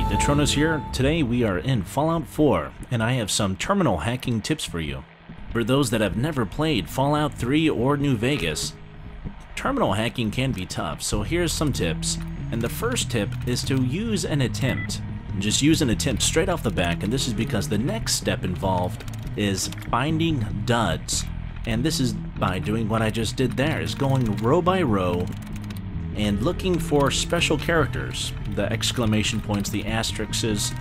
Hey, Detronos here. Today we are in Fallout 4, and I have some terminal hacking tips for you. For those that have never played Fallout 3 or New Vegas, terminal hacking can be tough, so here's some tips. And the first tip is to use an attempt. Just use an attempt straight off the back, and this is because the next step involved is finding duds. And this is by doing what I just did there, is going row by row and looking for special characters, the exclamation points, the asterisks,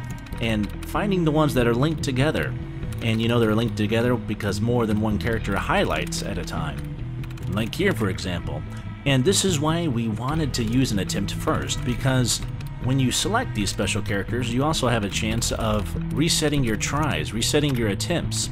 and finding the ones that are linked together. And you know they're linked together because more than one character highlights at a time. Like here, for example. And this is why we wanted to use an attempt first, because when you select these special characters, you also have a chance of resetting your tries, resetting your attempts.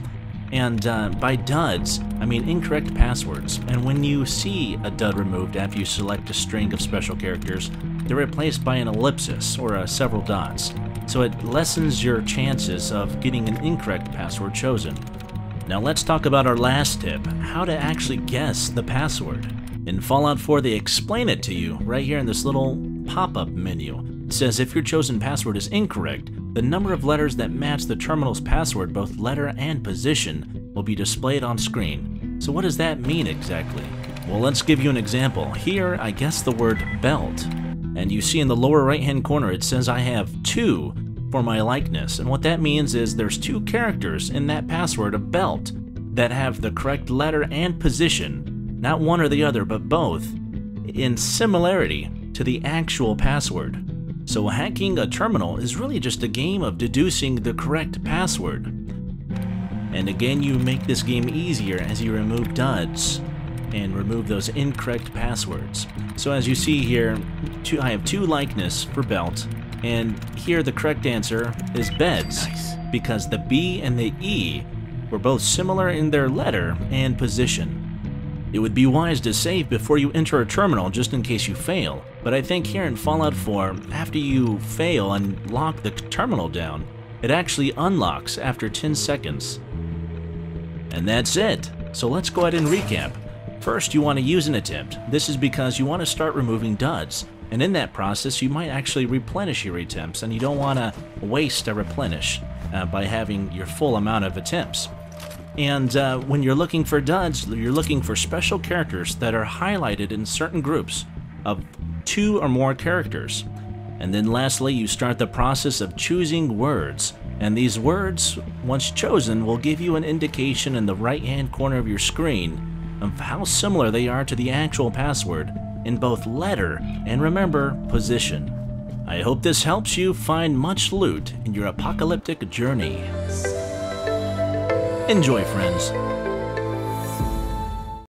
And by duds, I mean incorrect passwords. And when you see a dud removed after you select a string of special characters, they're replaced by an ellipsis or several dots. So it lessens your chances of getting an incorrect password chosen. Now let's talk about our last tip, how to actually guess the password. In Fallout 4, they explain it to you right here in this little pop-up menu. It says if your chosen password is incorrect, the number of letters that match the terminal's password, both letter and position, will be displayed on screen. So what does that mean exactly? Well, let's give you an example. Here, I guess the word belt. And you see in the lower right-hand corner, it says I have 2 for my likeness. And what that means is there's 2 characters in that password of belt that have the correct letter and position, not one or the other, but both, in similarity to the actual password. So hacking a terminal is really just a game of deducing the correct password. And again, you make this game easier as you remove duds and remove those incorrect passwords. So as you see here, I have 2 likeness for belt, and here the correct answer is beds, because the B and the E were both similar in their letter and position. It would be wise to save before you enter a terminal just in case you fail, but I think here in Fallout 4, after you fail and lock the terminal down, it actually unlocks after 10 seconds. And that's it. So let's go ahead and recap. First, you want to use an attempt. This is because you want to start removing duds, and in that process you might actually replenish your attempts, and you don't want to waste a replenish by having your full amount of attempts. And when you're looking for duds, you're looking for special characters that are highlighted in certain groups of 2 or more characters. And then lastly, you start the process of choosing words. And these words, once chosen, will give you an indication in the right-hand corner of your screen of how similar they are to the actual password in both letter and, remember, position. I hope this helps you find much loot in your apocalyptic journey. Enjoy, friends.